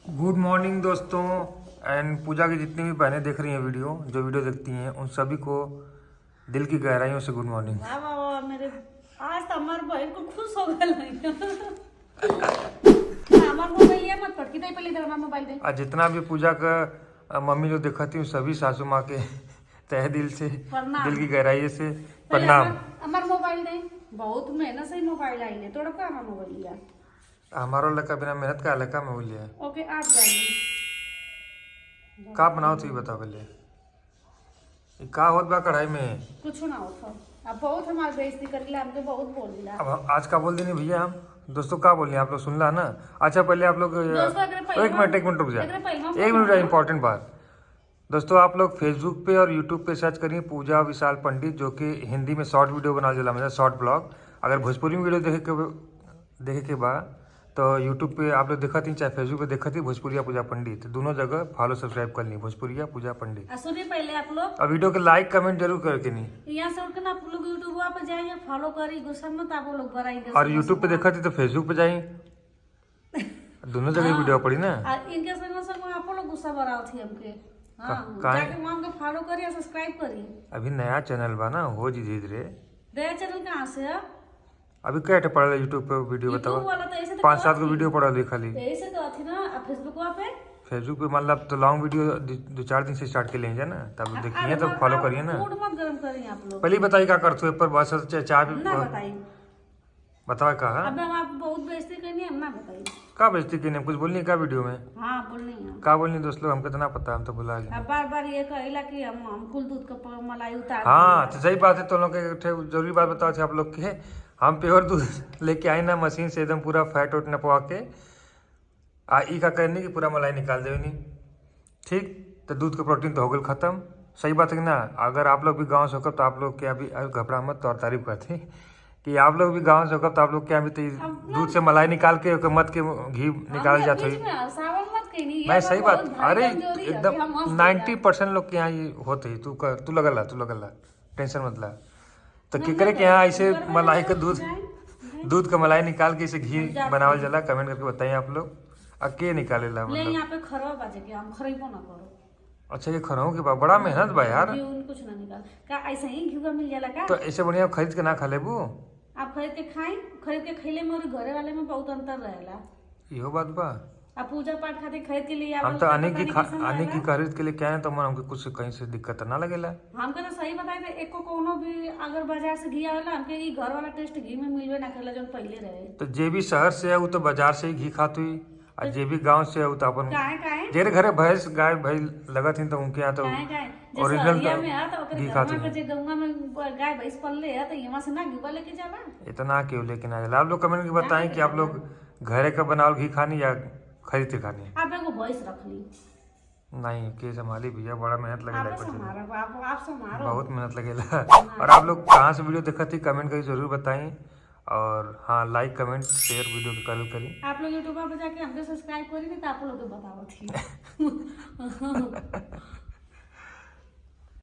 Good morning दोस्तों and पूजा की जितनी भी बहनें देख रही हैं जो वीडियो देखती हैं उन सभी को दिल की गहराइयों से गुड मॉर्निंग। वाह वाह वाह मेरे आज तो हमार बहन को खुश हो गए हमार मोबाइल ये मत पटकी दे पहले इधर हमार मोबाइल दे। आज जितना भी पूजा का मम्मी जो देखती हूँ सभी सासू माँ के तहे दिल से दिल की गहराई से प्रणाम। हमार मोबाइल दे बहुत मेहनत से मोबाइल आई ने तोड़ का हमार मोबाइल लिया हमारो लड़का बिना मेहनत का लड़का में बोलिए ओके आज जाएंगे का बनाओ तो बताओ पहले का होत बा कढ़ाई में कुछ ना होता अब बहुत हमार बेइज्जती करीला हमके बहुत बोल दिला। अब आज का बोल देनी भैया हम दोस्तों का बोल रहे हैं आप लोग सुन ला ना। अच्छा पहले आप लोग एक मिनट रुक जाए एक मिनट इंपॉर्टेंट बात दोस्तों आप लोग फेसबुक पे और यूट्यूब पे सर्च करिए पूजा विशाल पंडित जो कि हिंदी में शॉर्ट वीडियो बना चला मतलब शॉर्ट ब्लॉग। अगर भोजपुरी में वीडियो देखे के बाद तो यूट्यूब पे आप लोग देखा थी चाहे फेसबुक पे देखा थी भोजपुरिया पूजा पंडित दोनों जगह फॉलो सब्सक्राइब कर ली भोजपुरिया पूजा पंडित। सुनिए पहले आप लोग और वीडियो के लाइक कमेंट जरूर करके नहीं यहाँ से उठकर आप लोग यूट्यूब पे जाइए फॉलो करिए गुस्सा मत आप लोग कराएंगे और यूट्यूब पे देखा थी तो फेसबुक पे जाइए दोनों जगह वीडियो पड़ी ना। इनके संग आप लोग गुस्सा बढ़ाओ थी हमके जाके वहाँ हमके फॉलो करिए सब्सक्राइब करिए। अभी नया चैनल बा ना हो जी धीरे धीरे नया चैनल कहाँ से है अभी क्या पड़ा यूट्यूब पे वीडियो बताओ 5-7 को वीडियो पड़ा खाली ऐसे तो थी ना फेसबुक पे फेसबुक पे मतलब तो लॉन्ग वीडियो 2-4 दिन से स्टार्ट के लेंगे ना तब देखिए तो फॉलो करिए ना। मूड मत गरम करिए आप लोग पहले बताइए क्या करते हो पर बस चाय भी ना बताइए बताओ कहा अब हम आप बहुत बेइज्जती करनी है ना बताइए का बेइज्जती करनी कुछ बोलनी क्या वीडियो में हाँ बोलनी है का बोलनी दोस्त लोग हमको इतना पता हम तो भुला गए। अब बार बार ये कहिला कि हम कुल दूध का मलाई उतार हाँ तो सही बात है तो लोग जरूरी बात बताओ थे आप लोग के हम प्योर दूध लेके आए ना मशीन से एकदम पूरा फैट वोट नपवा के ई का करनी कि पूरा मलाई निकाल देनी ठीक तो दूध का प्रोटीन तो हो गया खत्म। सही बात है कि ना। अगर आप लोग भी गाँव से होकर तो आप लोग क्या अभी घबरा मत तो और तारीफ करते कि आप लोग भी गाँव से होकर तो आप लोग क्या अभी दूध से मलाई निकाल के मत के घी निकाल जाते हुई मैं सही बात अरे एकदम 90% लोग के यहाँ ये होते ही तू लगल टेंशन मत ला तो केकरे के यहाँ ऐसे मलाई का दूध का मलाई निकाल के इसे घी बनावल जाला कमेंट करके बताइए आप लोग के निकाले ला मतलब यहाँ पे खरवा बाजे के हम खरीबो ना करो। अच्छा ये खराऊ के बाद बड़ा मेहनत बा यार कुछ ना निकाल का ऐसे ही घी मिल जाला का तो ऐसे बढ़िया खरीद के ना खा लेबू आप खरीद के खाई खरीद के खैले में और घरे वाले में बहुत अंतर रहेला इहो बात बा। आप पूजा पाठ खातिर खरीद के लिए हम तो आने की खरीद के लिए क्या है तो मन हमको कुछ कहीं से दिक्कत ना लगेला। हमको तो सही बताए थे एको कोनो भी अगर बाजार से घी आवेला हमके ई घर वाला टेस्ट घी में मिलवे ना करेला जो पहले रहे। तो जे भी शहर से है वो तो बाजार से ही घी खाती हुई और जे भी गांव से है वो तो अपन जेरे घरे भैंस गाय भाई लगत थी तो उनके यहाँ तो ओरिजिनल घी खाती है। गंगा में गाय भैंस पल्ले है तो यहाँ से ना घी लेके जाला इतना क्यों लेके ना जाला। आप लोग कमेंट में बताएं कि आप लोग घरे का बनाओ घी खानी या खरीद के खानी। आप एगो भैंस रख ली नहीं के संभाली भैया बड़ा मेहनत लगेला आप बहुत मेहनत लगेला। और आप लोग कहाँ से वीडियो देखा थी कमेंट करके जरूर बताएं और हाँ लाइक कमेंट शेयर वीडियो को जरूर करें। आप लोग यूट्यूब पर जाके हमको सब्सक्राइब करेंगे तो आप लोग को बताओ थी